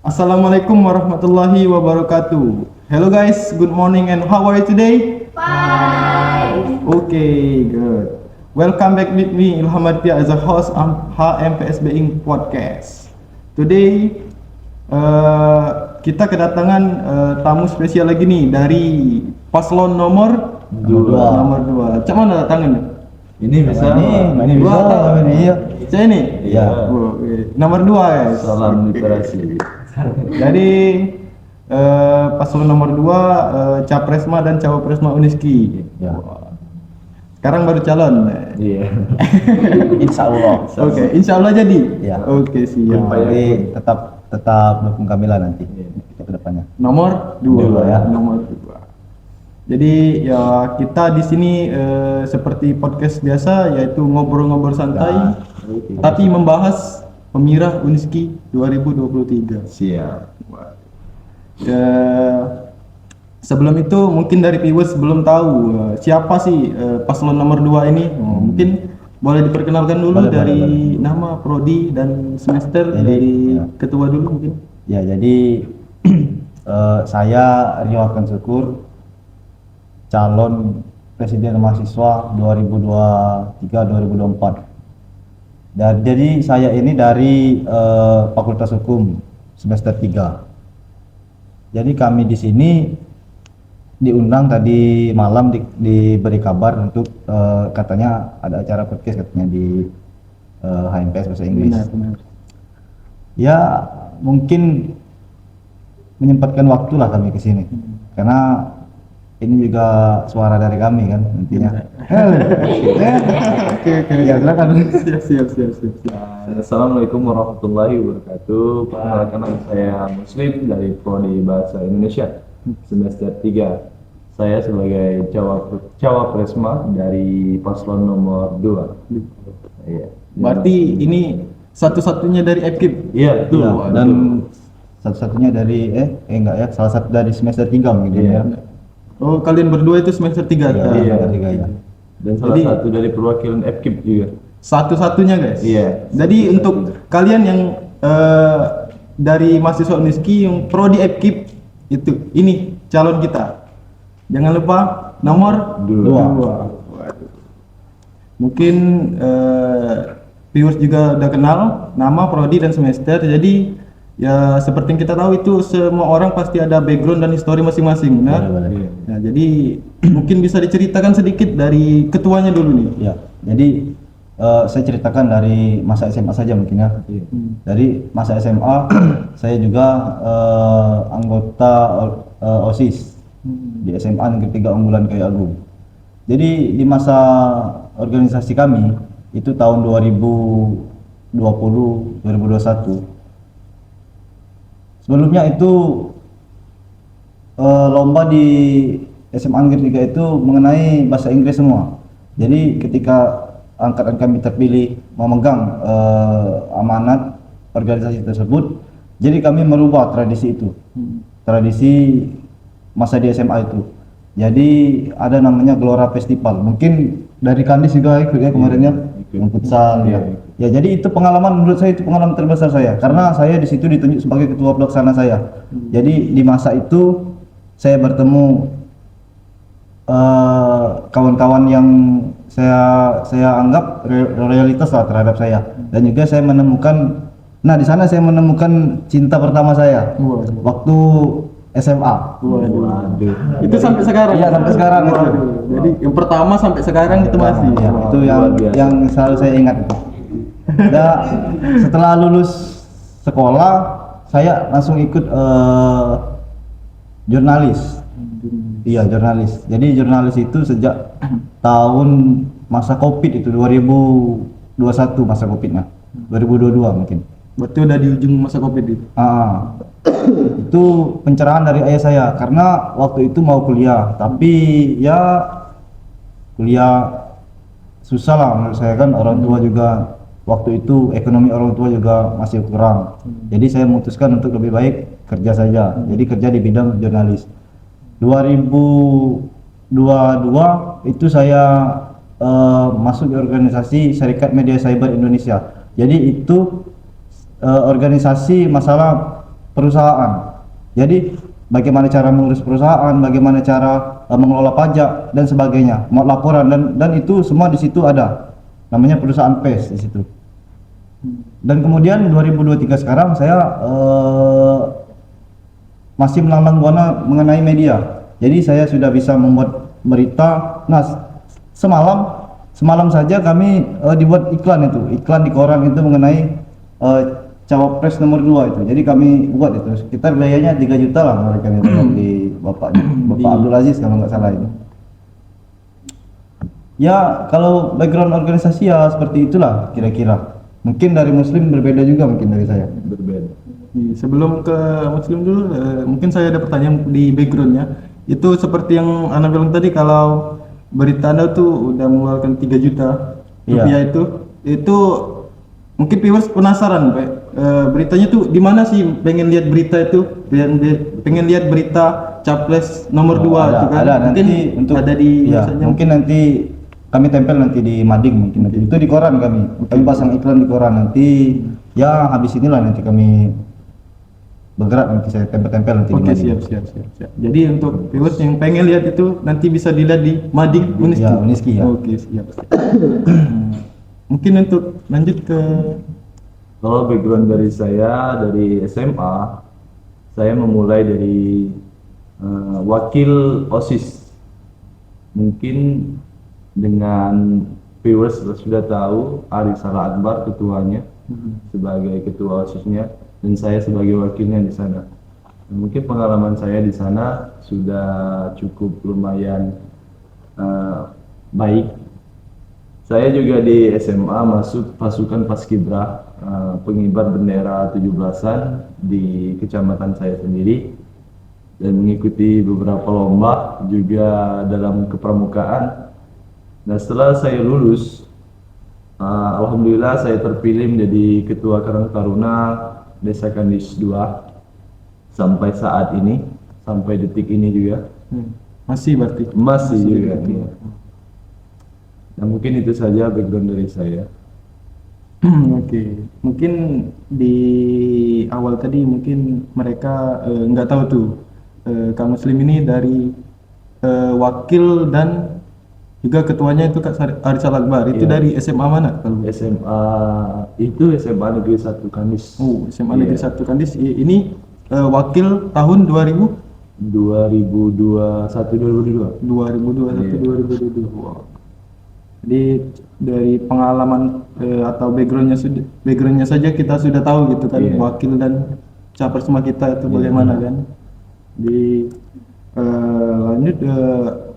Assalamualaikum warahmatullahi wabarakatuh. Hello guys, good morning and how are you today? Fine. Okay, good. Welcome back with me Ilham Aditya as a host on HMPSBing Podcast. Today kita kedatangan tamu spesial lagi nih dari paslon nomor 2. Cak mana datangnya? Ini bisa ini bisa ini iya. Saya ini? Iya. Nomor 2 guys. Salam literasi. Jadi paslon nomor 2 Capresma dan Cawapresma Uniski. Ya. Sekarang baru calon. Iya. Insya Allah. Oke, insya Allah jadi. Ya. Oke, siap. Jadi tetap dukung Kamila nanti kita ke depannya. Nomor 2 Dua, ya. Nomor 2. Jadi ya kita di sini seperti podcast biasa yaitu ngobrol-ngobrol santai tapi membahas Pemirah Uniski 2023. Siap. Sebelum itu mungkin dari viewers belum tahu siapa sih paslon nomor 2 ini. Mungkin boleh diperkenalkan dulu Boleh, dari boleh. nama, prodi dan semester. Jadi, dari ya. ketua dulu mungkin. Ya jadi saya Rio Akan Syukur, calon presiden mahasiswa 2023-2024. Dan jadi saya ini dari Fakultas Hukum semester 3. Jadi kami di sini diundang tadi malam diberi kabar untuk katanya ada acara podcast katanya di HMPS bahasa Inggris. Benar. Ya mungkin menyempatkan waktu lah kami ke sini karena ini juga suara dari kami kan nantinya. Oke. Ya silakan. Siap. Assalamualaikum warahmatullahi wabarakatuh. Perkenalkan nama saya Muslim dari Prodi Bahasa Indonesia semester 3. Saya sebagai Cawapresma dari paslon nomor 2. Iya. Berarti ini satu-satunya dari FKIP. Iya, betul. Ya, dan satu-satunya dari enggak ya, salah satu dari semester 3 mungkin Iya. ya. Oh, kalian berdua itu semester 3. Iya. Semester 3 ya. Dan salah Jadi- satu dari perwakilan FKIP juga. Satu-satunya guys. Iya. Jadi untuk kalian yang dari mahasiswa Uniski yang prodi FKIP itu ini calon kita. Jangan lupa nomor 2. Mungkin viewers juga udah kenal nama, prodi dan semester. Jadi ya seperti yang kita tahu itu semua orang pasti ada background dan histori masing-masing, benar? Boleh. Iya. Nah, jadi mungkin bisa diceritakan sedikit dari ketuanya dulu nih. Ya. Jadi saya ceritakan dari masa SMA saja mungkin ya. Dari masa SMA saya juga anggota OSIS di SMA Negeri 3 Unggulan Kayu Agung. Jadi di masa organisasi kami itu tahun 2020-2021. Sebelumnya itu lomba di SMA Negeri 3 itu mengenai bahasa Inggris semua. Jadi ketika angkatan kami terpilih memegang amanat organisasi tersebut, jadi kami merubah tradisi itu. Tradisi masa di SMA itu. Jadi ada namanya Gelora Festival. Mungkin dari Kandis juga ikut ya kemarin ya, yang futsal ya. Ya jadi itu pengalaman, menurut saya itu pengalaman terbesar saya karena saya di situ ditunjuk sebagai ketua pelaksana saya. Jadi di masa itu saya bertemu kawan-kawan yang saya anggap loyalitas lah terhadap saya, dan juga saya menemukan, nah di sana saya menemukan cinta pertama saya waktu SMA. Waduh. Itu sampai sekarang. Iya, sampai sekarang itu. Jadi yang pertama sampai sekarang itu masih. Ya, itu luar biasa. yang selalu saya ingat itu. Dan setelah lulus sekolah saya langsung ikut jurnalis. Iya, jurnalis. Jadi jurnalis itu sejak tahun masa Covid itu 2021 masa Covidnya. 2022 mungkin. Berarti udah di ujung masa Covid itu. Itu pencerahan dari ayah saya karena waktu itu mau kuliah, tapi ya kuliah susah lah menurut saya kan, orang tua juga waktu itu ekonomi orang tua juga masih kurang. Jadi saya memutuskan untuk lebih baik kerja saja. Jadi kerja di bidang jurnalis. 2022 itu saya masuk di organisasi Serikat Media Cyber Indonesia. Jadi itu organisasi masalah perusahaan. Jadi bagaimana cara mengurus perusahaan, bagaimana cara mengelola pajak dan sebagainya, mau laporan dan itu semua di situ ada. Namanya perusahaan PES di situ. Dan kemudian 2023 sekarang saya masih melanglang buana mengenai media. Jadi saya sudah bisa membuat berita. Nah, semalam saja kami dibuat iklan di koran itu mengenai cawapres nomor 2 itu. Jadi kami buat itu sekitar biayanya 3 juta lah mereka bayar di Bapak Abdul Aziz kalau nggak salah itu. Ya kalau background organisasi ya seperti itulah kira-kira. Mungkin dari Muslim berbeda juga mungkin dari saya. Berbeda. Sebelum ke Muslim dulu, mungkin saya ada pertanyaan di backgroundnya. Itu seperti yang Ana bilang tadi, kalau berita Anda tuh udah mengeluarkan 3 juta rupiah itu mungkin viewers penasaran, Pak. Beritanya tuh di mana sih? Pengen lihat berita itu, pengen lihat berita capres nomor 2 itu kan? Ada Mungkin nanti untuk ada di ya, misalnya. mungkin nanti kami tempel nanti di mading mungkin nanti itu di koran kami pasang iklan di koran nanti ya habis inilah nanti kami bergerak nanti saya tempel nanti di Oke, mading. siap. Jadi untuk viewers yang pengen lihat itu nanti bisa dilihat di Mading Uniski. Ya, Uniski ya. Oke, siap. Mungkin untuk lanjut ke Kalau background dari saya dari SMA, saya memulai dari wakil OSIS. Mungkin dengan viewers sudah tahu Ari Salah Akbar ketuanya sebagai ketua OSISnya dan saya sebagai wakilnya di sana. Mungkin pengalaman saya di sana sudah cukup lumayan baik. Saya juga di SMA masuk pasukan Paskibra, pengibar bendera 17-an di kecamatan saya sendiri dan mengikuti beberapa lomba juga dalam kepramukaan. Nah, setelah saya lulus, alhamdulillah saya terpilih menjadi ketua Karang Taruna Desa Kandis 2 sampai saat ini, sampai detik ini juga masih berarti. masih juga. Iya. Nah, mungkin itu saja background dari saya. Oke, mungkin di awal tadi mungkin mereka nggak tahu tuh Kak Muslim ini dari wakil dan juga ketuanya itu Kak Ari Salah Akbar. Itu Iya. dari SMA mana kalau? SMA itu SMA Negeri 1 Kandis. Oh, SMA Iya. Negeri 1 Kandis. Ini wakil tahun 2000 2021 2022. 2021 Iya. 2022. Wow. Jadi dari pengalaman atau backgroundnya saja kita sudah tahu gitu kan, Iya. wakil dan capres sama kita itu bagaimana kan. Di lanjut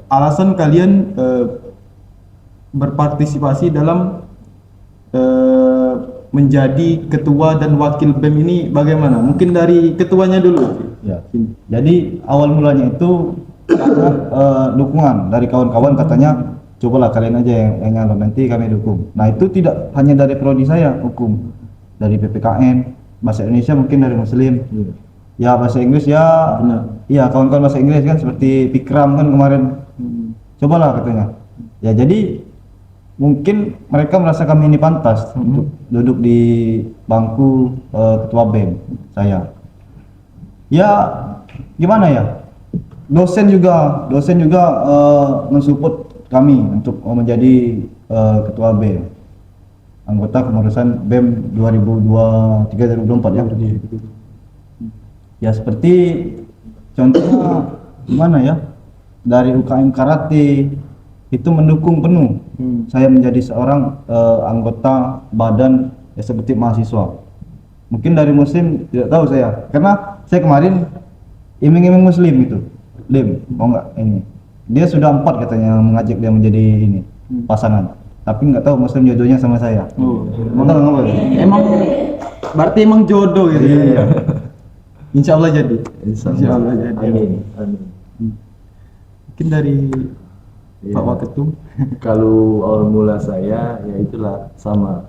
alasan kalian berpartisipasi dalam menjadi ketua dan wakil BEM ini bagaimana? Mungkin dari ketuanya dulu. Ya. Jadi awal mulanya itu karena dukungan dari kawan-kawan katanya cobalah kalian aja yang nyalon nanti kami dukung. Nah itu tidak hanya dari prodi saya hukum, dari PPKN, bahasa Indonesia mungkin dari Muslim. Ya bahasa Inggris ya, Benar. iya kawan-kawan bahasa Inggris kan seperti Pikram kan kemarin. Cobalah katanya. Ya jadi mungkin mereka merasa kami ini pantas untuk duduk di bangku ketua BEM saya. Ya gimana ya? Dosen juga mensupport kami untuk menjadi ketua BEM, anggota kepengurusan BEM 2023-2024 ya. Ya seperti contohnya gimana ya, dari UKM Karate itu mendukung penuh saya menjadi seorang anggota badan eksekutif mahasiswa. Mungkin dari Muslim tidak tahu saya, karena saya kemarin iming-iming Muslim itu, mau nggak ini? Dia sudah 4 katanya mengajak dia menjadi ini pasangan, tapi nggak tahu Muslim jodohnya sama saya. Oh, Mau tahu nggak? emang berarti emang jodoh gitu. Iya. Insya Allah jadi. Insya Insya Allah. Allah jadi. Amin. Amin. Mungkin dari Iya. Pak Waketum. Kalau awal mula saya ya itulah sama,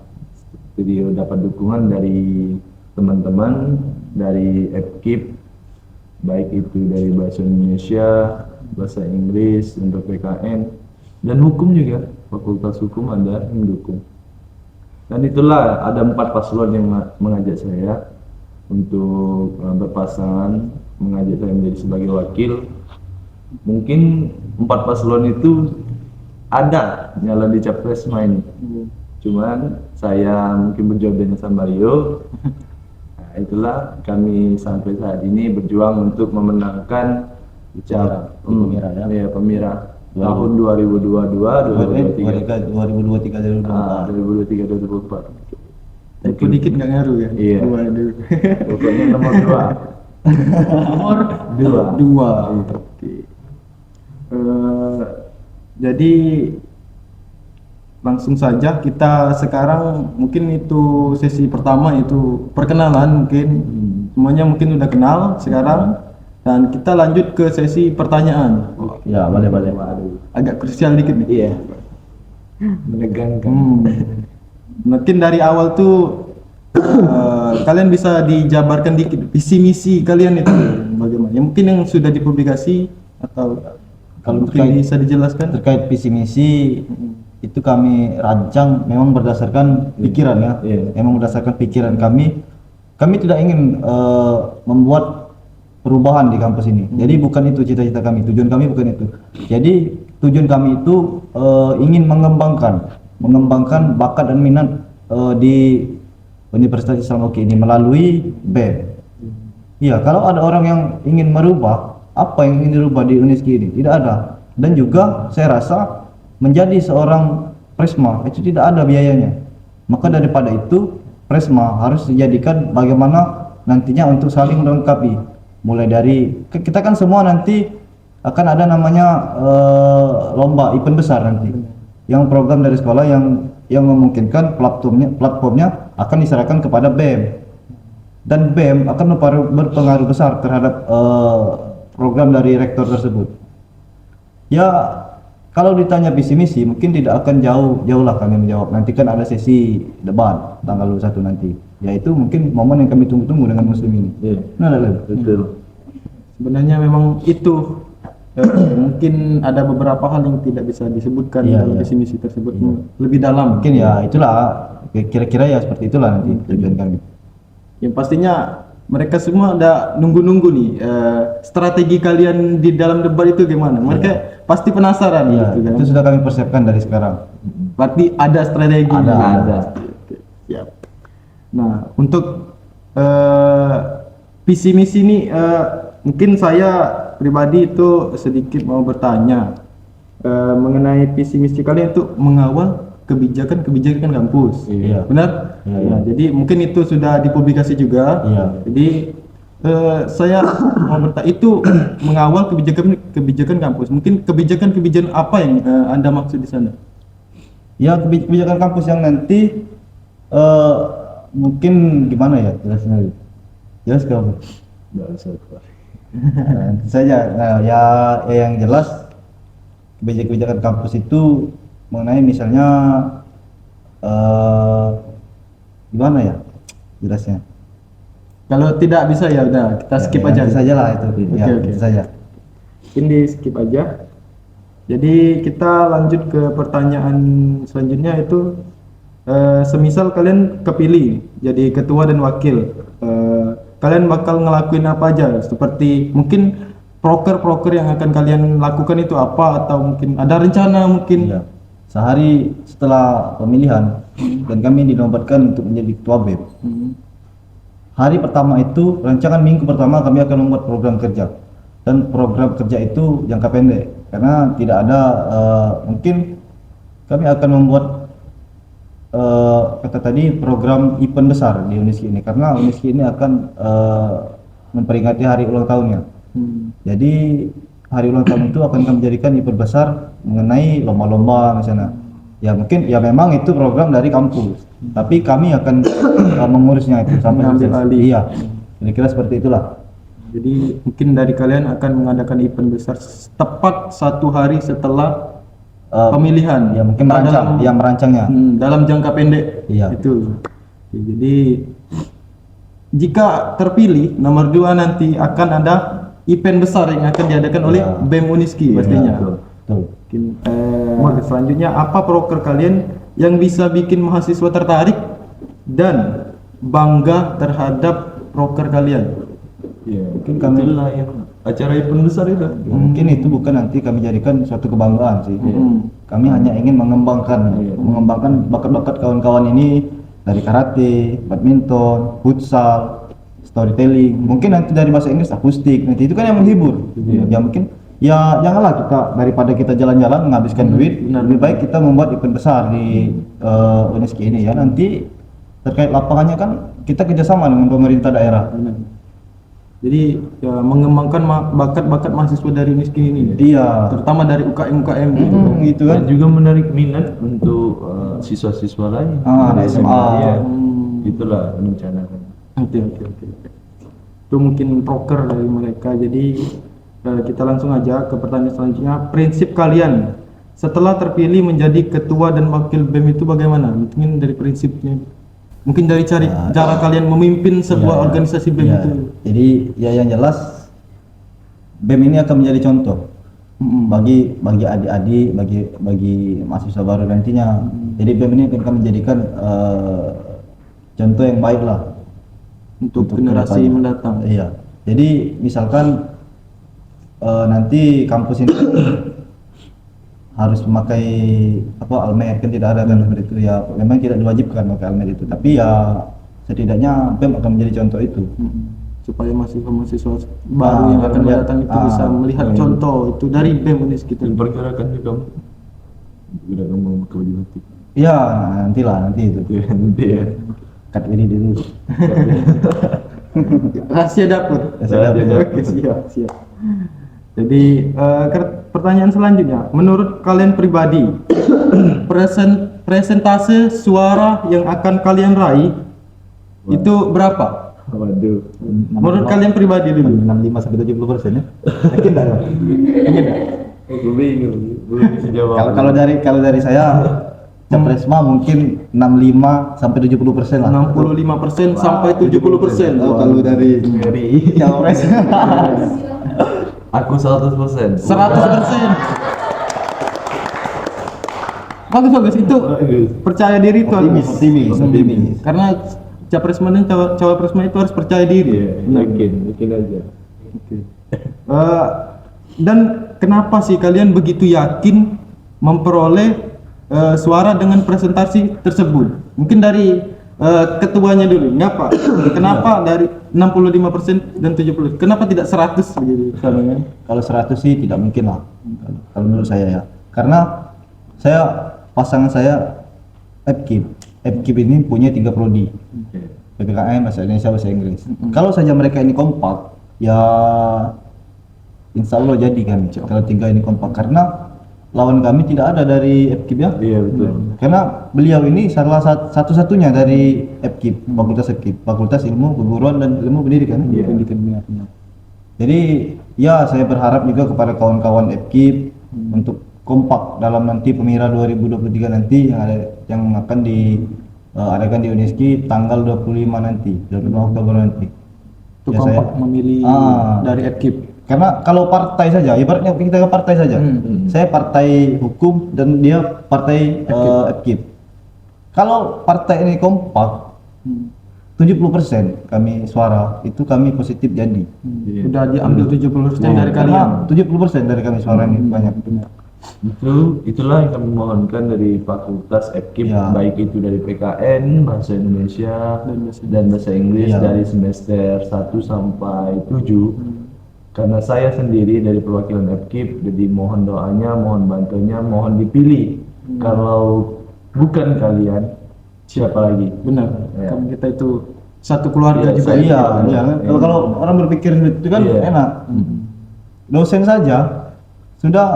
video dapat dukungan dari teman-teman dari FKIP, baik itu dari bahasa Indonesia, bahasa Inggris untuk PKN dan hukum juga, fakultas hukum ada yang mendukung. Dan itulah ada 4 paslon yang mengajak saya untuk berpasangan, mengajak saya menjadi sebagai wakil. Mungkin 4 paslon itu ada nyala di capres main, cuman saya mungkin berjawab dengan sama Mario. Nah, itulah kami sampai saat ini berjuang untuk memenangkan Pemirah, ya. ya, Pemirah tahun 2022 2023 2023 2024. Itu dikit nggak ngaruh ya? Iya. Waduh. Pokoknya nomor 2. Nomor Dua. dua. Oke. Jadi langsung saja kita sekarang mungkin itu sesi pertama itu perkenalan mungkin semuanya mungkin udah kenal sekarang dan kita lanjut ke sesi pertanyaan. Ya, boleh. Agak krusial dikit nih. Iya. Menegangkan. Mungkin dari awal tuh kalian bisa dijabarkan dikit visi misi kalian itu bagaimana? Ya mungkin yang sudah dipublikasi atau Kalau mungkin terkait- bisa dijelaskan? Terkait visi misi itu kami rancang memang berdasarkan pikiran ya. Iya. Memang berdasarkan pikiran kami. Kami tidak ingin membuat perubahan di kampus ini. Jadi bukan itu cita-cita kami, tujuan kami bukan itu. Jadi tujuan kami itu ingin mengembangkan bakat dan minat di Universitas Islam UKI ini melalui BEM. Iya, kalau ada orang yang ingin merubah, apa yang ingin dirubah di UNISKI ini? Tidak ada. Dan juga saya rasa menjadi seorang Presma itu tidak ada biayanya. Maka daripada itu Presma harus dijadikan bagaimana nantinya untuk saling melengkapi. Mulai dari kita kan semua nanti akan ada namanya lomba event besar nanti. Yang program dari sekolah yang memungkinkan platformnya akan diserahkan kepada BEM. Dan BEM akan berpengaruh besar terhadap program dari rektor tersebut. Ya, kalau ditanya visi misi mungkin tidak akan jauh lah kami menjawab. Nanti kan ada sesi debat tanggal 21 nanti. Yaitu mungkin momen yang kami tunggu-tunggu dengan muslim ini. Iya. Nah, Betul. Sebenarnya memang itu mungkin ada beberapa hal yang tidak bisa disebutkan Iya, dalam iya. visi misi tersebut lebih dalam. mungkin ya itulah kira-kira ya seperti itulah nanti tujuan kami. Yang pastinya mereka semua udah nunggu-nunggu nih strategi kalian di dalam debat itu gimana. Mereka pasti penasaran Iya, gitu kan. itu sudah kami persiapkan dari sekarang. Berarti ada strategi. Ada. Oke, siap. Nah, untuk visi misi ini mungkin saya pribadi itu sedikit mau bertanya mengenai visi misi kalian itu mengawal kebijakan kampus. Iya. Benar? Iya, Ya, jadi mungkin itu sudah dipublikasi juga. Iya. Jadi saya mau bertanya itu mengawal kebijakan kampus. Mungkin kebijakan apa yang Anda maksud di sana? Ya, kebijakan kampus yang nanti mungkin gimana ya jelasnya? Jelas kamu? Nah, itu saja. Nah, ya yang jelas kebijakan kampus itu mengenai misalnya gimana ya jelasnya? Kalau tidak bisa ya udah kita skip Ya, aja. nanti saja lah itu. Ya, Oke. itu saja. Mungkin di skip aja. Jadi kita lanjut ke pertanyaan selanjutnya itu semisal kalian kepilih jadi ketua dan wakil, kalian bakal ngelakuin apa aja? Seperti mungkin proker yang akan kalian lakukan itu apa, atau mungkin ada rencana mungkin? Iya. Sehari setelah pemilihan dan kami dinobatkan untuk menjadi ketua BEM. Hari pertama itu, rancangan minggu pertama kami akan membuat program kerja. Dan program kerja itu jangka pendek karena tidak ada mungkin kami akan membuat kata tadi program event besar di UNISKI ini karena UNISKI ini akan memperingati hari ulang tahunnya. Jadi hari ulang tahun itu akan kami jadikan event besar mengenai lomba-lomba misalnya. Ya mungkin ya memang itu program dari kampus, tapi kami akan mengurusnya itu sampai Mengambil sukses. alih. Iya, kira-kira seperti itulah. Jadi mungkin dari kalian akan mengadakan event besar tepat 1 hari setelah pemilihan. Ya mungkin merancangnya. Dalam jangka pendek. Iya. Itu. Oke, jadi jika terpilih nomor 2 nanti akan ada event besar yang akan diadakan oleh Iya. BEM UNISKI pastinya. Betul. Mungkin selanjutnya apa proker kalian yang bisa bikin mahasiswa tertarik dan bangga terhadap proker kalian? Iya, Mungkin kami- itulah yang acara event besar itu. Mungkin itu bukan nanti kami jadikan suatu kebanggaan sih. Kami hanya ingin mengembangkan bakat-bakat kawan-kawan ini dari karate, badminton, futsal, storytelling. Mungkin nanti dari bahasa Inggris akustik. Nanti itu kan yang menghibur. Ya mungkin ya janganlah kita daripada kita jalan-jalan menghabiskan duit, lebih baik kita membuat event besar di UNESCO ini ya. Nanti terkait lapangannya kan kita kerjasama dengan pemerintah daerah. Jadi ya, mengembangkan bakat-bakat mahasiswa dari UNESCO ini, Iya. terutama dari UKM gitu. Gitu kan. Dan juga menarik minat untuk siswa-siswa lain. Anak SMA. Iya. Itulah rencanakan. Oke. Itu mungkin proker dari mereka. Jadi kita langsung aja ke pertanyaan selanjutnya. Prinsip kalian setelah terpilih menjadi ketua dan wakil BEM itu bagaimana? Mungkin dari prinsipnya. Mungkin dari cara kalian memimpin sebuah organisasi BEM Ya, itu. jadi ya yang jelas BEM ini akan menjadi contoh bagi adik-adik, bagi mahasiswa baru nantinya. Jadi BEM ini akan kami jadikan contoh yang baik lah Untuk generasi kedepannya. mendatang. Iya. Jadi misalkan nanti kampus ini harus memakai almed, kan tidak ada kan seperti itu ya. Memang tidak diwajibkan pakai almed itu, tapi ya setidaknya BEM akan menjadi contoh itu. Supaya mahasiswa baru yang akan lihat, datang itu bisa melihat contoh itu dari BEM ini sekitar. Dan pergerakan juga gerakan memakai baju batik. Iya, nanti itu. Nanti ya. Cut ini dulu. Rahasia dapur. Rahasia dapur. Oke, siap. Jadi pertanyaan selanjutnya, menurut kalian pribadi presentase suara yang akan kalian raih itu berapa? Waduh. Menurut kalian pribadi dulu. 65 sampai 70% ya. Yakin enggak? Gue bingung, belum bisa jawab. Kalau dari saya Capresma mungkin 65 sampai 70% lah. 65% sampai 70%. Kalau dari Capres Aku 100%. 100%. Bagus itu percaya diri itu optimis. Karena capresman dan cawapresman itu harus percaya diri. Iya, yakin aja. Dan kenapa sih kalian begitu yakin memperoleh suara dengan presentasi tersebut? Mungkin dari ketuanya dulu. Kenapa dari 65% dan 70%? Kenapa tidak 100 begitu? Kalau 100 sih tidak mungkin lah. Kalau menurut saya ya. Karena pasangan saya FKIP ini punya 3 prodi. PPKN, bahasa Indonesia, bahasa Inggris. Kalau saja mereka ini kompak, ya insya Allah jadi kan. Kalau 3 ini kompak, karena lawan kami tidak ada dari FKIP ya. Iya betul. Karena beliau ini salah satu-satunya dari FKIP, Fakultas Ilmu Keguruan dan Ilmu Pendidikan. Iya. Jadi ya saya berharap juga kepada kawan-kawan FKIP untuk kompak dalam nanti Pemira 2023 nanti yang akan diadakan di UNESCO tanggal 25 nanti, 25 Oktober nanti. Untuk Ya, kompak memilih dari FKIP. Karena kalau partai saja, ibaratnya kita ke partai saja. Saya partai hukum dan dia partai FKIP. Kalau partai ini kompak, 70% kami suara itu kami positif jadi. Udah diambil 70% dari Karena kalian. 70% dari kami suara ini banyak. Itulah yang kami mohonkan dari Fakultas FKIP, Ya. baik itu dari PKN, Bahasa Indonesia dan Bahasa Inggris Ya. dari semester 1 sampai 7. Karena saya sendiri dari perwakilan FKIP, jadi mohon doanya, mohon bantunya, mohon dipilih. Kalau bukan kalian, siapa lagi? Benar. Ya. Kan kita itu satu keluarga Iya, juga. saya- Iya, iya. Kalau orang berpikir itu kan Iya. enak. Dosen saja sudah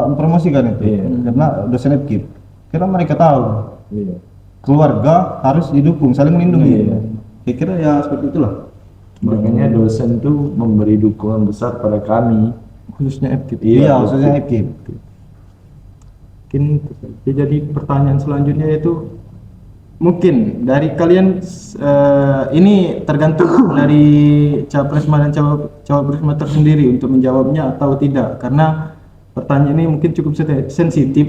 mempromosikan itu, Iya. karena dosen FKIP. Karena mereka tahu Iya. keluarga harus didukung, saling melindungi. Iya. Saya kira ya seperti itulah. Makanya dosen tuh memberi dukungan besar pada kami. Khususnya FKIP. Iya, khususnya FKIP. Mungkin ya, jadi pertanyaan selanjutnya yaitu mungkin dari kalian ini tergantung dari capresma dan cawapresma tersendiri untuk menjawabnya atau tidak, karena pertanyaan ini mungkin cukup sensitif.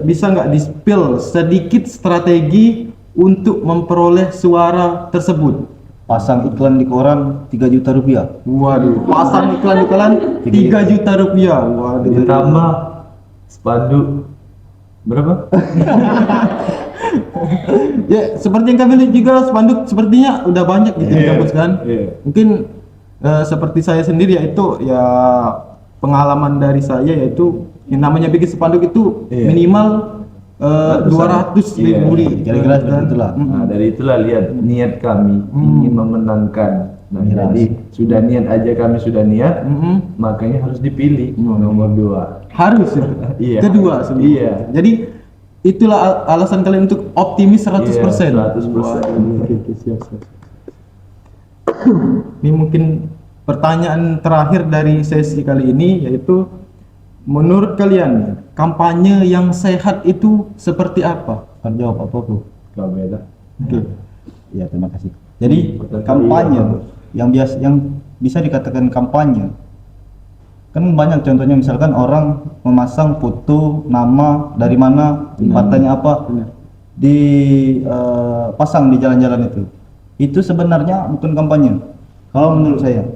Bisa nggak di-spill sedikit strategi untuk memperoleh suara tersebut? pasang iklan di koran 3 juta rupiah. Waduh, pasang iklan 3 juta rupiah. Waduh. Ditambah spanduk berapa? Ya, seperti yang kami lihat juga spanduk sepertinya udah banyak gitu di kampus kan. Mungkin seperti saya sendiri yaitu ya pengalaman dari saya yaitu yang namanya bikin spanduk itu minimal 200 ribu Kira-kira seperti itulah. Nah, dari itulah lihat niat kami ingin memenangkan. Nah, Miras. jadi sudah niat aja kami sudah niat, makanya harus dipilih nomor 2. Harus ya. Iya. Kedua sebenarnya. Iya. Jadi itulah alasan kalian untuk optimis 100%. Iya, 100%. Oke, siap. Ini mungkin pertanyaan terakhir dari sesi kali ini yaitu menurut kalian kampanye yang sehat itu seperti apa? Kan jawab apa tuh? Gak beda. Oke. Ya, terima kasih. Jadi Betul. kampanye yang bisa dikatakan kampanye kan banyak, contohnya misalkan orang memasang foto nama dari mana, partainya apa, Benar. pasang di jalan-jalan itu sebenarnya bukan kampanye kalau menurut saya.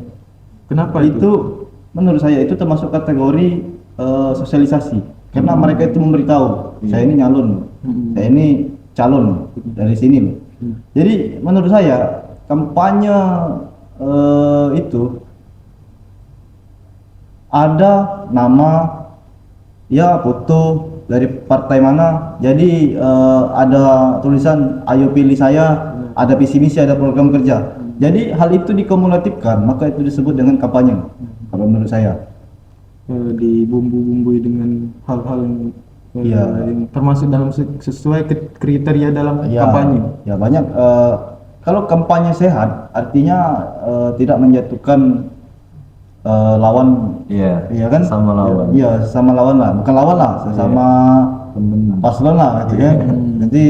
Kenapa Itu menurut saya itu termasuk kategori sosialisasi, karena mereka itu memberitahu saya ini nyalon, saya ini calon dari sini loh. Jadi menurut saya kampanye itu ada nama, ya foto dari partai mana, jadi ada tulisan ayo pilih saya, ada visi misi, ada program kerja. Jadi hal itu dikumulatifkan, maka itu disebut dengan kampanye kalau menurut saya. dibumbu-bumbui dengan hal-hal yang termasuk dalam sesuai kriteria dalam kampanye. Ya banyak. Kalau kampanye sehat artinya tidak menjatuhkan lawan. Iya, kan? sama lawan. Iya, sama lawan lah, bukan lawan lah, sesama paslon lah gitu kan. Nanti,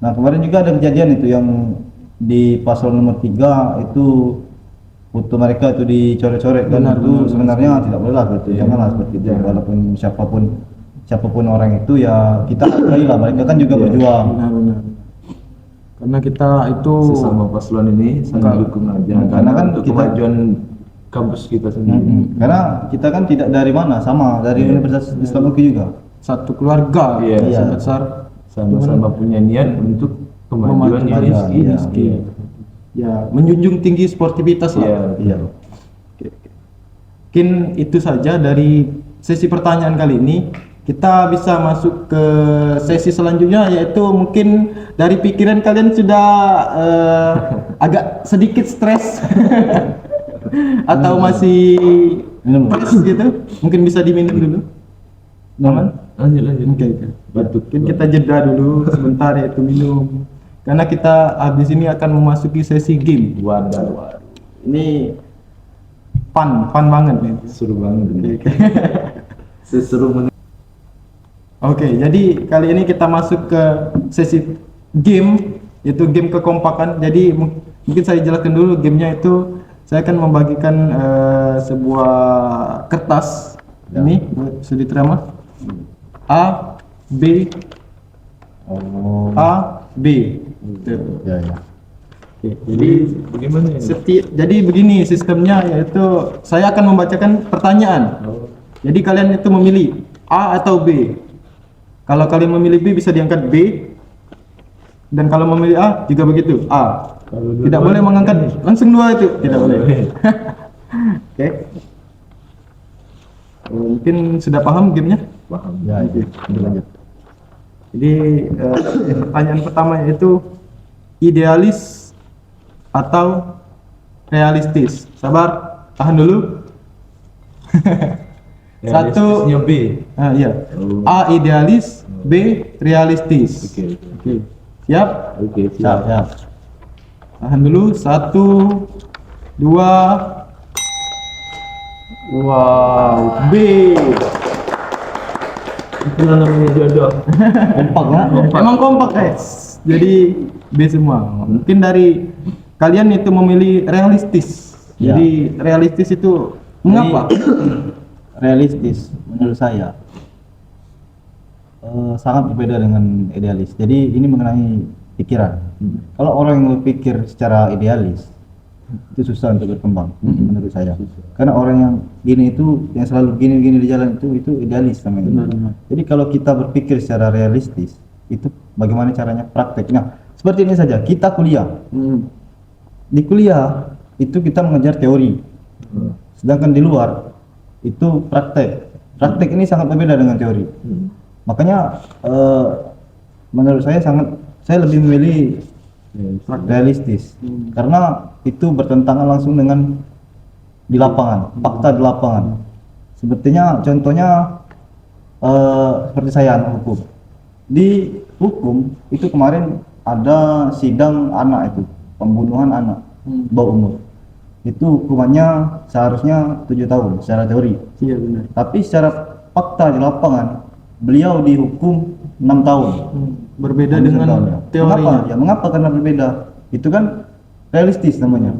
nah kemarin juga ada kejadian itu yang di paslon nomor 3 itu foto mereka itu dicoret-coret kan, itu sebenarnya tidak boleh lah gitu. Janganlah seperti itu. Walaupun siapapun orang itu ya kita hargai lah, mereka kan juga berjuang. Benar. Karena kita itu Sesama paslon ini saling dukung aja. Karena kan untuk kita- kemajuan kampus kita sendiri. Karena kita kan tidak dari mana, sama dari Universitas Islam UGI juga. satu keluarga Iya. besar Sama-sama punya niat untuk kemajuan Kemajuan ini. Rizky. Ya, menjunjung tinggi sportivitas lah. Iya. Mungkin itu saja dari sesi pertanyaan kali ini. Kita bisa masuk ke sesi selanjutnya, yaitu mungkin dari pikiran kalian sudah agak sedikit stres atau masih Minum. fresh gitu. Mungkin bisa diminum dulu. Aman? Lanjut. Oke. Batuk. Mungkin kita jeda dulu sebentar yaitu minum. Karena kita habis ini akan memasuki sesi game. Wadah. Ini fun banget nih. Seru banget ini. Oke. Seseru Oke, jadi kali ini kita masuk ke sesi game, yaitu game kekompakan. Jadi mungkin saya jelaskan dulu gamenya itu. Saya akan membagikan sebuah kertas ini sudah diterima. A, B, A, B. Tuh. Ya. Oke, jadi bagaimana ini? jadi begini sistemnya, yaitu saya akan membacakan pertanyaan. Jadi kalian itu memilih A atau B. Kalau kalian memilih B bisa diangkat B, dan kalau memilih A juga begitu A. Kalau Tidak dua-duanya boleh mengangkat langsung dua itu, tidak boleh. Oke. Mungkin sudah paham gamenya? Paham. Ya, lanjut. Jadi pertanyaan pertama yaitu idealis atau realistis. Sabar, tahan dulu. Satu. Realistisnya B. Iya. Oh. A idealis, B realistis. Oke. Siap? Oke, Siap. siap. Tahan dulu. 1, 2. Wow, B. Itulah namanya jodoh. Kompak ya. Emang kompak guys. Jadi B semua. Mungkin dari kalian itu memilih realistis. Ya. Jadi realistis itu mengapa? Realistis menurut saya sangat berbeda dengan idealis. Jadi ini mengenai pikiran. Kalau orang yang berpikir secara idealis itu susah untuk berkembang menurut saya. Karena orang yang gini itu, yang selalu gini-gini di jalan itu idealis namanya. Jadi kalau kita berpikir secara realistis, itu bagaimana caranya praktek. Nah, seperti ini saja, kita kuliah. Di kuliah itu kita mengejar teori. Sedangkan di luar itu praktek. Praktek ini sangat berbeda dengan teori. Makanya menurut saya saya lebih memilih realistis karena itu bertentangan langsung dengan di lapangan, fakta di lapangan. Sepertinya contohnya seperti saya anak hukum. Di hukum itu kemarin ada sidang anak itu, pembunuhan anak bawah umur. Itu hukumannya seharusnya 7 tahun secara teori. Iya benar. Tapi secara fakta di lapangan beliau dihukum 6 tahun. Berbeda Habis dengan tahunnya. teorinya. Mengapa? Ya, mengapa? Karena berbeda. Itu kan realistis namanya.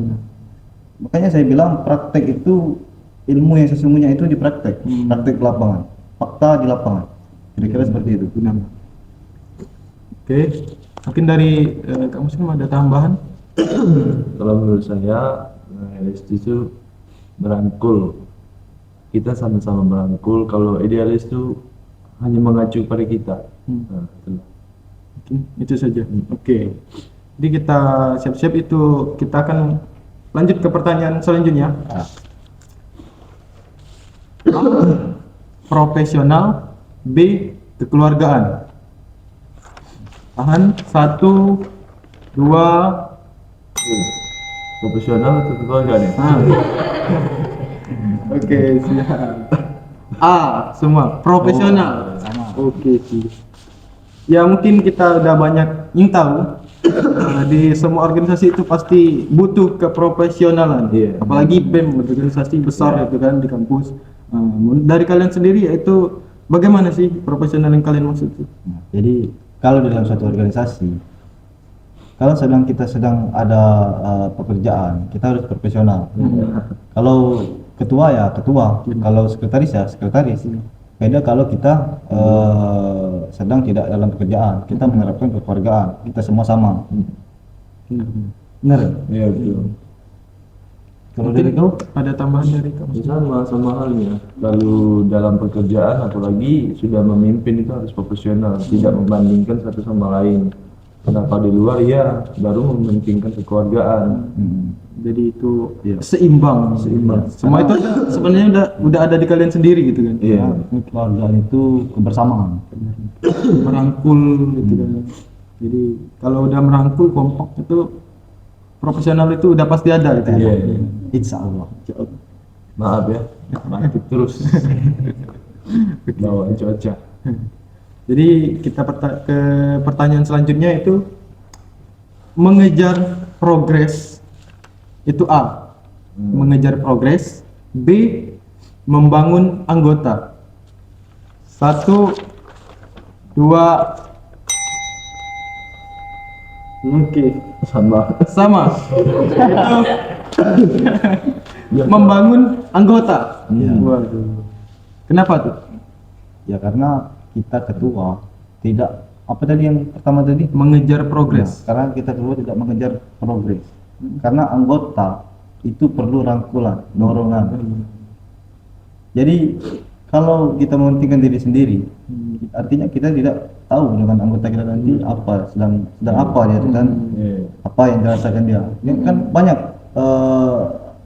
Makanya saya bilang praktek itu, ilmu yang sesungguhnya itu di praktek, praktek di lapangan, fakta di lapangan. Kira-kira seperti itu. Benar. Oke, mungkin dari Kak Muslim ada tambahan? Kalau menurut saya realistis itu merangkul, kita sama-sama merangkul. Kalau idealis itu hanya mengacu pada kita. Nah, itu. Oke, itu saja. Oke. Jadi kita siap-siap itu, kita akan lanjut ke pertanyaan selanjutnya. A. Profesional, B. Kekeluargaan. Tahan 1, 2. Profesional atau keluarga nih? Oke, siap. A. Semua profesional. Oke, siap. Ya mungkin kita udah banyak yang tahu di semua organisasi itu pasti butuh keprofesionalan. Iya. Apalagi BEM, organisasi besar itu kan di kampus. Dari kalian sendiri yaitu bagaimana sih profesional yang kalian maksud? Nah, jadi kalau di dalam suatu organisasi, kalau kita sedang ada pekerjaan, kita harus profesional. Kalau ketua ya ketua, kalau sekretaris ya sekretaris. Beda kalau kita sedang tidak dalam pekerjaan, kita menerapkan kekeluargaan, kita semua sama. Benar? Iya betul. Kalau dari kau? Ada tambahan dari kamu? Sama halnya. Lalu dalam pekerjaan apalagi sudah memimpin itu harus profesional, tidak membandingkan satu sama lain. Kenapa di luar ya baru mementingkan kekeluargaan. Jadi itu seimbang. Semua itu sebenarnya udah ada di kalian sendiri gitu kan. Iya. Kekeluargaan itu kebersamaan. Merangkul gitu kan. Jadi kalau udah merangkul kompak itu profesional itu udah pasti ada gitu. Iya. Insya Allah. Maaf ya, mati terus. Bawa cuaca. Jadi kita ke pertanyaan selanjutnya itu mengejar progres itu A. Mengejar progres. B. Membangun anggota. 1, 2. Oke. Sama. Itu membangun anggota. Waduh. Kenapa tuh? Ya karena kita ketua tidak apa tadi yang pertama tadi? Mengejar progres. Nah, karena kita ketua tidak mengejar progres. Karena anggota itu perlu rangkulan, dorongan. Jadi kalau kita mementingkan diri sendiri, artinya kita tidak tahu dengan anggota kita nanti apa sedang apa dia kan, apa yang dirasakan dia. Ya, kan banyak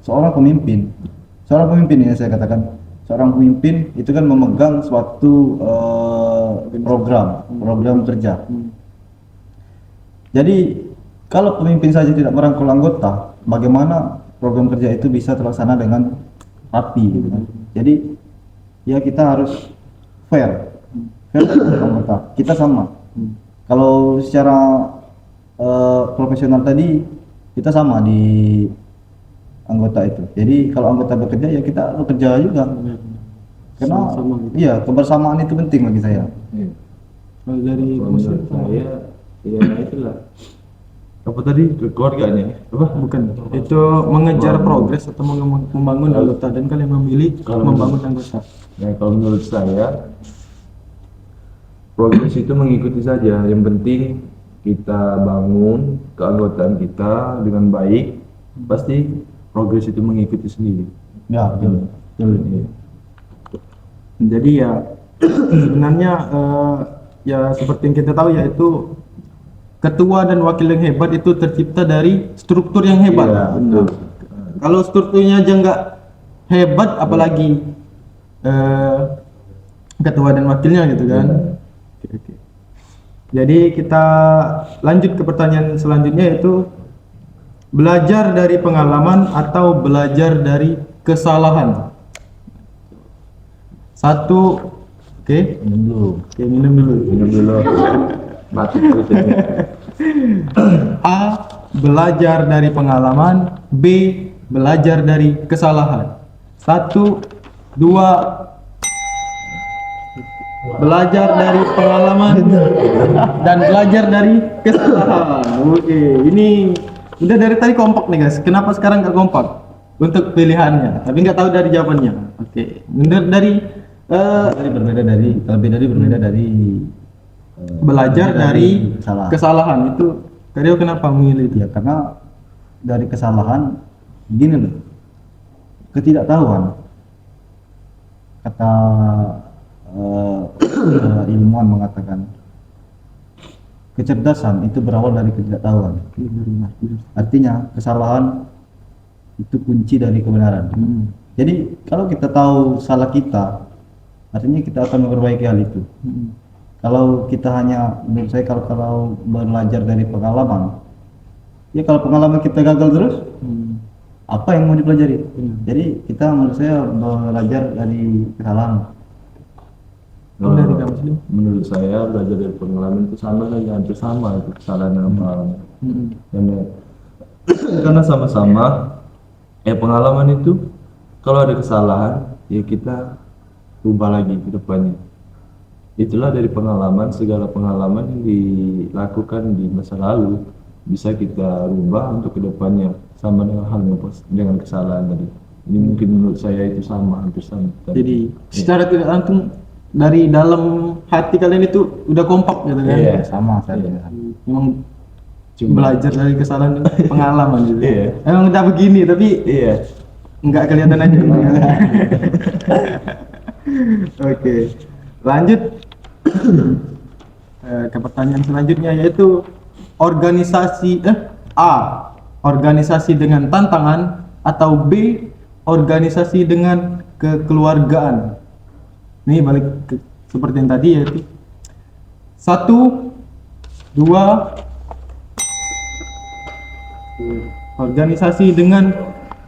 seorang pemimpin ini saya katakan, seorang pemimpin itu kan memegang suatu program kerja. Jadi kalau pemimpin saja tidak merangkul anggota, bagaimana program kerja itu bisa terlaksana dengan rapi gitu kan. Jadi ya kita harus fair dengan anggota, kita sama. Kalau secara profesional tadi kita sama di anggota itu. Jadi kalau anggota bekerja ya kita bekerja juga. Karena iya kebersamaan itu penting bagi saya. Kalau dari Menurut saya ya itulah apa tadi kekeluargaannya apa bukan itu mengejar progres atau membangun anggota, dan kalian memilih membangun anggota. Nah kalau menurut saya progres itu mengikuti saja, yang penting kita bangun keanggotaan kita dengan baik, pasti progres itu mengikuti sendiri. Ya, betul. Iya. Jadi ya sebenarnya ya seperti yang kita tahu yaitu ketua dan wakil yang hebat itu tercipta dari struktur yang hebat. Iya, betul. Kalau strukturnya aja nggak hebat, apalagi ketua dan wakilnya gitu kan. Oke. Jadi kita lanjut ke pertanyaan selanjutnya, yaitu belajar dari pengalaman atau belajar dari kesalahan. Satu, oke, Minum dulu. oke, minum dulu. Minum dulu. Mati terus ini. A. Belajar dari pengalaman. B. Belajar dari kesalahan. 1, 2. Belajar dari pengalaman dan belajar dari kesalahan. Oke, ini udah dari tadi kompak nih guys. Kenapa sekarang nggak kompak untuk pilihannya? Tapi nggak tahu dari jawabannya. Oke, menurut dari Tadi berbeda dari, lebih dari berbeda dari belajar dari kesalahan. kesalahan itu. Karyo kenapa memilih itu? Ya karena dari kesalahan gini loh, ketidaktahuan, kata ilmuwan mengatakan kecerdasan itu berawal dari ketidaktahuan. Artinya kesalahan itu kunci dari kebenaran. Jadi kalau kita tahu salah kita, artinya kita akan memperbaiki hal itu. Kalau kita hanya, menurut saya kalau belajar dari pengalaman, ya kalau pengalaman kita gagal terus, apa yang mau dipelajari? Jadi kita, menurut saya, belajar dari kesalahan. Oh, dari kamu sendiri? Menurut saya belajar dari pengalaman itu sama saja, hampir sama itu kesalahan dan pengalaman. Karena sama-sama pengalaman itu kalau ada kesalahan ya kita rubah lagi ke depannya. Itulah dari pengalaman, segala pengalaman yang dilakukan di masa lalu bisa kita rubah untuk kedepannya, sama dengan halnya dengan kesalahan tadi. Ini mungkin menurut saya itu sama, hampir sama. Jadi secara tidak langsung dari dalam hati kalian itu udah kompak gitu kan? Iya. Sama saya. Memang belajar dari kesalahan dan pengalaman gitu. Iya. Emang udah begini tapi Iya. nggak kelihatan aja. Oke, lanjut ke pertanyaan selanjutnya, yaitu A. Organisasi dengan tantangan, atau B. Organisasi dengan kekeluargaan. Ini balik ke, seperti yang tadi, yaitu 1, 2. Organisasi dengan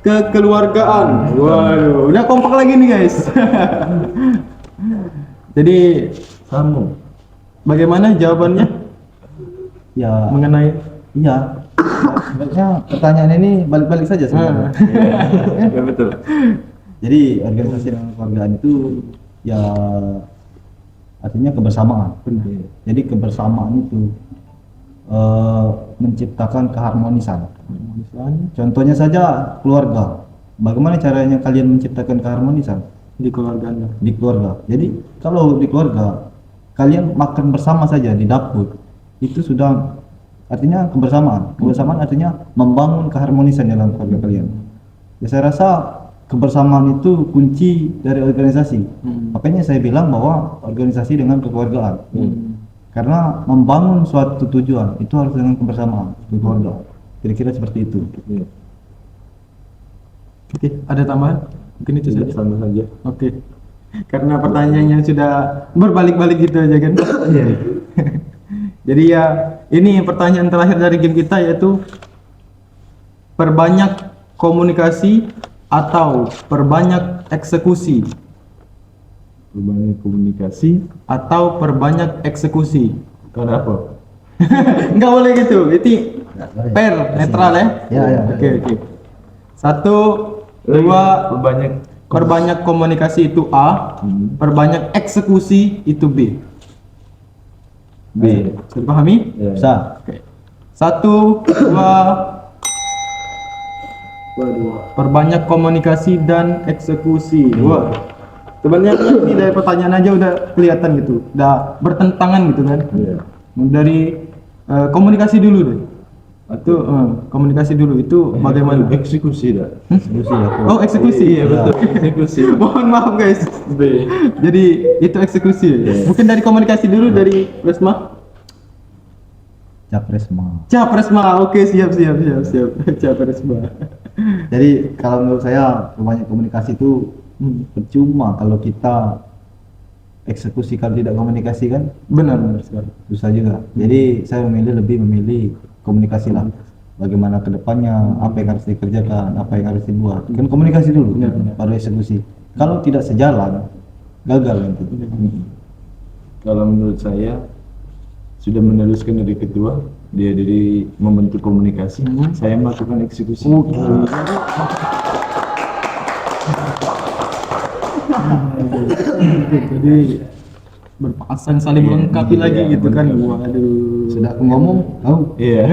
kekeluargaan. Waduh, udah kompak lagi nih guys. Jadi Sama. bagaimana jawabannya Ya, mengenai iya. Sebenarnya pertanyaan ini balik-balik saja sebenarnya. Ya betul. Jadi organisasi dan kekeluargaan itu ya artinya kebersamaan. Jadi kebersamaan itu menciptakan keharmonisan. Contohnya saja keluarga. Bagaimana caranya kalian menciptakan keharmonisan di keluarga Anda? di keluarga? Jadi kalau di keluarga kalian makan bersama saja di dapur, itu sudah artinya kebersamaan. Kebersamaan artinya membangun keharmonisan dalam keluarga kalian. Ya, saya rasa kebersamaan itu kunci dari organisasi. Makanya saya bilang bahwa organisasi dengan kekeluargaan. Karena membangun suatu tujuan itu harus dengan kebersamaan keluarga. Kira-kira seperti itu. Iya. Oke, ada tambahan? Mungkin itu Tidak, saja. sama saja. Oke. Karena pertanyaannya sudah berbalik-balik gitu aja kan. Jadi ya, ini pertanyaan terakhir dari game kita, yaitu perbanyak komunikasi atau perbanyak eksekusi, Berbanyak komunikasi. atau perbanyak eksekusi. Karena apa? Enggak boleh gitu. Itu fair, netral ya. Ya. Oke. 1, 2. Berbanyak. Perbanyak komunikasi itu A, perbanyak eksekusi itu B. B. Sudah dipahami? Ya. Bisa. Oke. 1, 2. Perbanyak komunikasi dan eksekusi. Wah. Sebenarnya ini dari pertanyaan aja udah kelihatan gitu, udah bertentangan gitu kan. Iya. Dari komunikasi dulu deh. Itu komunikasi dulu itu bagaimana? Eksekusi dah. Eksekusi ya. Oh, eksekusi. Iya betul, eksekusi. Mohon maaf guys. B. Jadi itu eksekusi. Mungkin dari komunikasi dulu dari Presma. Capresma. Capresma. Oke, siap. Capresma. Jadi kalau menurut saya banyak komunikasi itu percuma kalau kita eksekusi kalau tidak komunikasi kan Benar sekali. susah juga. Jadi saya lebih memilih komunikasi lah. Bagaimana kedepannya, apa yang harus dikerjakan, apa yang harus dibuat. Kan komunikasi dulu, baru eksekusi. Kalau tidak sejalan, gagal nanti. Kalau menurut saya sudah meneruskan dari ketua, dia dari membentuk komunikasi, saya melakukan eksekusi. Jadi berpasang saling melengkapi lagi gitu kan. Waduh. Sudah aku ngomong, tahu. Iya.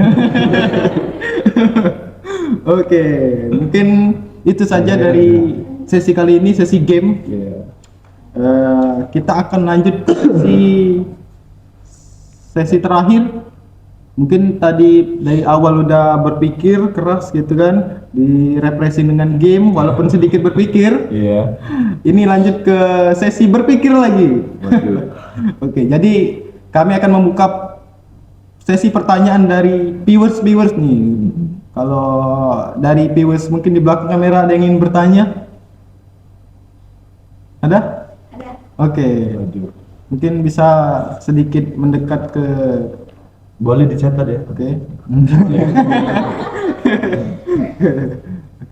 Oke, mungkin itu saja dari sesi kali ini, sesi game. Iya. Kita akan lanjut ke sesi terakhir. Mungkin tadi dari awal udah berpikir keras gitu kan, direpressing dengan game walaupun sedikit berpikir. Iya. Ini lanjut ke sesi berpikir lagi. Waduh. Oke, jadi kami akan membuka sesi pertanyaan dari viewers nih. Kalau dari viewers mungkin di belakang kamera ada yang ingin bertanya? Ada? Ada. Oke. Waduh. Mungkin bisa sedikit mendekat ke Boleh dicatat ya. oke.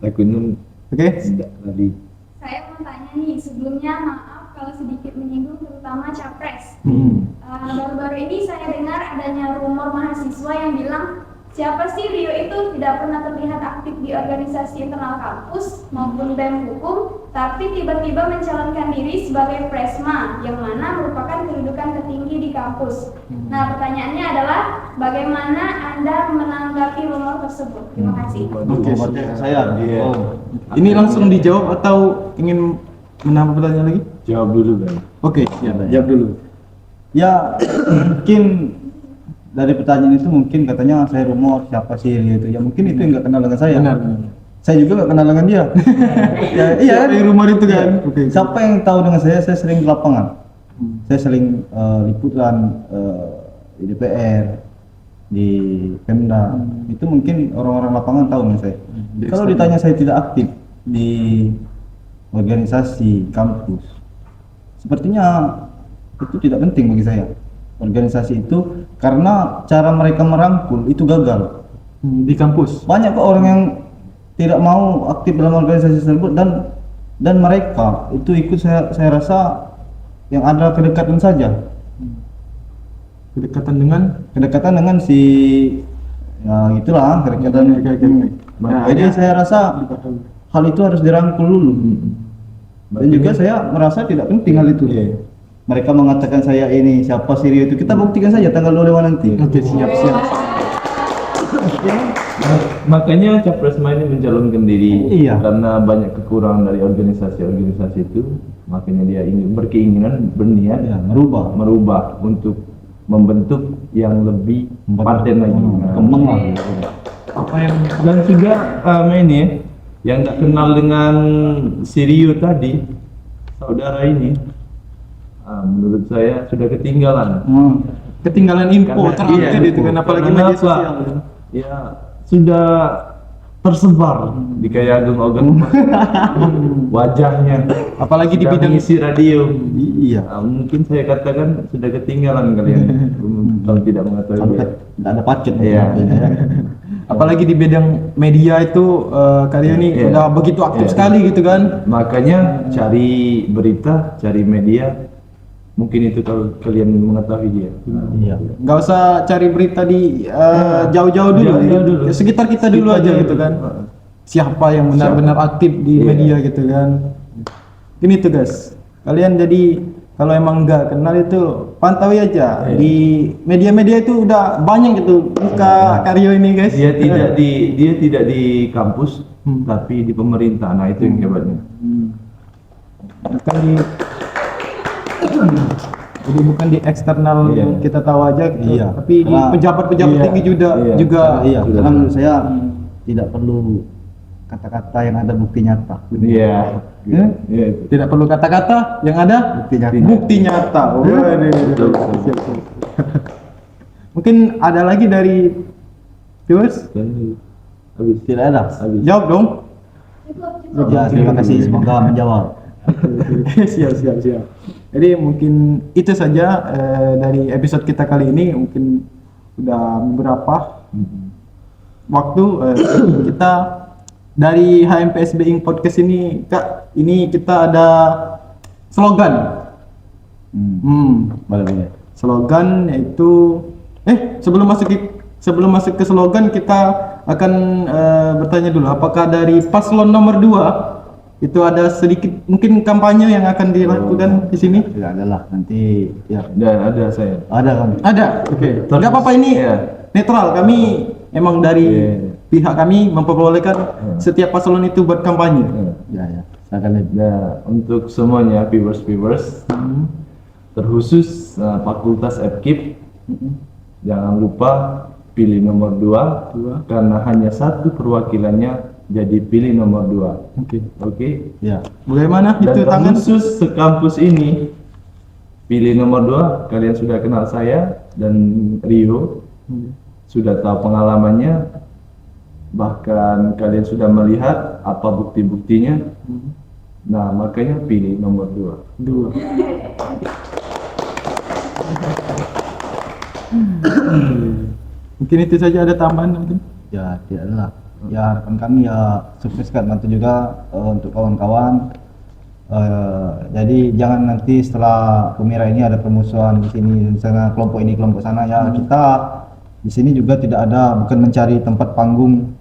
Lakuin Oke. tidak tadi. Saya mau tanya nih, sebelumnya maaf kalau sedikit menyinggung terutama Capres. Baru-baru ini saya dengar adanya rumor mahasiswa yang bilang siapa sih Rio itu tidak pernah terlihat aktif di organisasi internal kampus maupun BEM hukum, tapi tiba-tiba mencalonkan diri sebagai Presma yang mana merupakan kedudukan tertinggi di kampus. Nah, pertanyaannya adalah bagaimana Anda menanggapi rumor tersebut? Terima kasih. Oke, Berarti saya. Iya. Oh. Ini langsung dijawab atau ingin menambah pertanyaan lagi? Jawab dulu kan. Oke, jawab dulu. Ya, mungkin dari pertanyaan itu mungkin katanya saya rumor siapa sih Rio itu. Ya mungkin itu nggak kenal dengan saya. Benar. Saya juga nggak kenal dengan dia. Ya, iya kan? Dari rumor itu kan. Oke. Siapa yang tahu dengan saya sering di lapangan. Saya sering liputan di DPR, di Pemda. Itu mungkin orang-orang lapangan tahu dengan saya. Kalau ditanya saya tidak aktif di organisasi kampus, sepertinya itu tidak penting bagi saya. Organisasi itu karena cara mereka merangkul itu gagal. Di kampus. Banyak kok orang yang tidak mau aktif dalam organisasi tersebut dan mereka itu ikut saya rasa yang ada kedekatan saja. Kedekatan dengan si ya itulah kedekatan. Jadi saya rasa hal itu harus dirangkul dulu. Dan juga saya merasa tidak penting hal itu. Mereka mengatakan saya ini siapa sih Rio itu, kita buktikan saja tanggal 25 nanti. Oke, siap. Makanya Capresma ini mencalonkan diri. Iya. Karena banyak kekurangan dari organisasi-organisasi itu, makanya dia ingin berkeinginan berniat Ya, merubah untuk membentuk yang lebih paten lagi. kembang lah. Apa yang Dan juga ini ya, yang tak kenal dengan si Rio tadi, saudara ini, menurut saya sudah ketinggalan. ketinggalan info terupdate itu kan, apalagi Karena media apa? sosial. Ya sudah tersebar di kayak Agung Ogan wajahnya, Apalagi di sedang bidang mengisi radio. Iya. Mungkin saya katakan sudah ketinggalan kalian kalau tidak mengetahui. Sampai nggak ada paket. Iya. apalagi di bidang media itu kalian ini Iya. udah begitu aktif Iya. sekali gitu kan. Makanya cari berita, cari media. Mungkin itu kalau kalian mengetahui dia. Iya. Nggak usah cari berita di jauh-jauh dulu, Jauh-jauh dulu. sekitar kita dulu aja gitu kan. Siapa yang benar-benar aktif di Iya. media gitu kan. Ini tuh guys, kalian jadi kalau emang nggak kenal itu pantau aja Iya. di media-media itu udah banyak gitu buka Karyo ini guys. Dia tidak di kampus, tapi di pemerintah. Nah itu yang hebatnya. Bukan di Jadi bukan di eksternal Iya. yang kita tahu aja gitu, Iya. tapi di Karena- pejabat-pejabat iya. tinggi juga Iya. juga Iya, Sudah. karena menurut saya tidak perlu kata-kata yang ada bukti nyata. Iya. Ya? Iya itu. tidak perlu kata-kata, yang ada Bukti nyata. bukti nyata. Waduh. Betul, betul. Siap, siap. Mungkin ada lagi dari viewers? Dan habis. Tidak ada. Habis. Jawab dong. Cukup. Ya, terima kasih, semoga menjawab. Siap, siap, siap. Jadi mungkin itu saja dari episode kita kali ini. Mungkin udah beberapa waktu kita dari HMPSB Inc Podcast ini, Kak. Ini kita ada slogan. Boleh. Slogan yaitu sebelum masuk ke slogan kita akan bertanya dulu, apakah dari paslon nomor 2 itu ada sedikit mungkin kampanye yang akan dilakukan di sini? Tidak ada lah, nanti ya Ada saya. ada kan. Ada. Oke. Nggak apa-apa, ini Iya. netral. Kami emang dari Iya. pihak kami memperbolehkan setiap paslon itu buat kampanye. Ya, silakan Lid. Nah, untuk semuanya viewers terkhusus Fakultas FKIP, jangan lupa pilih nomor 2 karena hanya satu perwakilannya, jadi pilih nomor 2. Oke. Oke. Ya. Bagaimana Dan itu tangan? terkhusus sekampus ini pilih nomor 2. Kalian sudah kenal saya dan Rio, sudah tahu pengalamannya, bahkan kalian sudah melihat apa bukti-buktinya. Nah, makanya pilih nomor 2. 2. Mungkin itu saja, ada tambahan mungkin? Ya, tidak ada lah. Ya, harapan kami ya sukses kan, bantu juga untuk kawan-kawan. Jadi jangan nanti setelah Pemira ini ada permusuhan di sini, misalnya kelompok ini kelompok sana, ya kita di sini juga tidak ada, bukan mencari tempat panggung,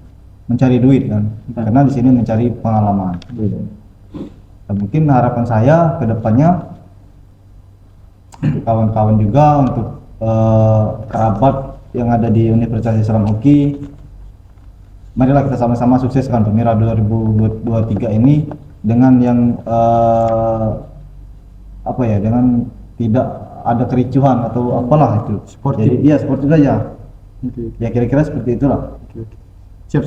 mencari duit kan, karena di sini mencari pengalaman. Dan mungkin harapan saya ke depannya untuk kawan-kawan juga, untuk kerabat yang ada di Universitas Islam UKI, marilah kita sama-sama sukseskan Pemira 2023 ini dengan yang dengan tidak ada kericuhan atau apalah itu. Sportif. Jadi iya, sportif saja. Oke. Ya kira-kira seperti itulah. Siap.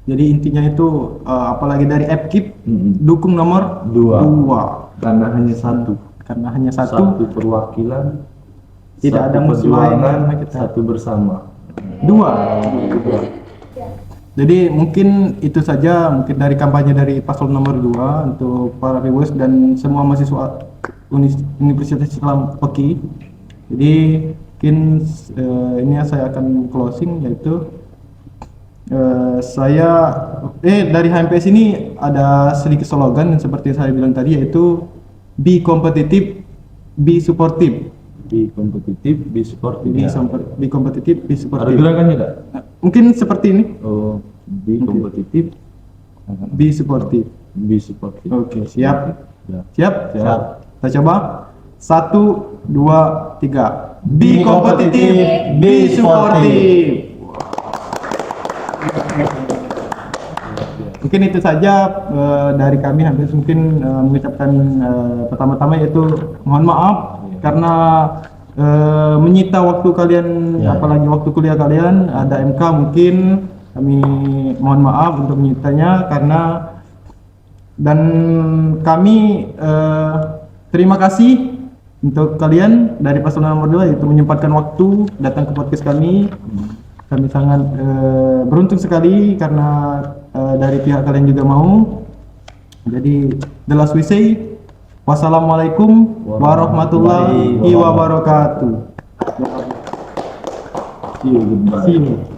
Jadi intinya itu apalagi dari FKIP dukung nomor 2. Karena hanya satu. karena hanya Satu satu, perwakilan, tidak satu ada musuh lain perjuangan, karena kita satu bersama. 2. Jadi mungkin itu saja mungkin dari kampanye dari paslon nomor 2 untuk para viewers dan semua mahasiswa Universitas Islam UKI. Jadi mungkin ini saya akan closing, yaitu dari HMPS ini ada sedikit slogan yang seperti saya bilang tadi, yaitu be competitive, be supportive. Be kompetitif, be sportif. Be kompetitif, be Ada supportive. gerakannya enggak? Mungkin seperti ini, Oh, be kompetitif, be supportive. be sportif. Oke, siap. Ya. Siap? Siap. Kita coba. 1, 2, 3. Be competitive, be supportive. Mungkin itu saja dari kami. Habis mungkin mengucapkan pertama-tama yaitu mohon maaf karena menyita waktu kalian, apalagi waktu kuliah kalian, ada MK, mungkin kami mohon maaf untuk menyitanya dan kami terima kasih untuk kalian dari paslon nomor 2 itu menyempatkan waktu datang ke podcast kami. Kami sangat beruntung sekali karena dari pihak kalian juga mau. Jadi the last we say, wassalamualaikum warahmatullahi wabarakatuh. See you, goodbye. See you.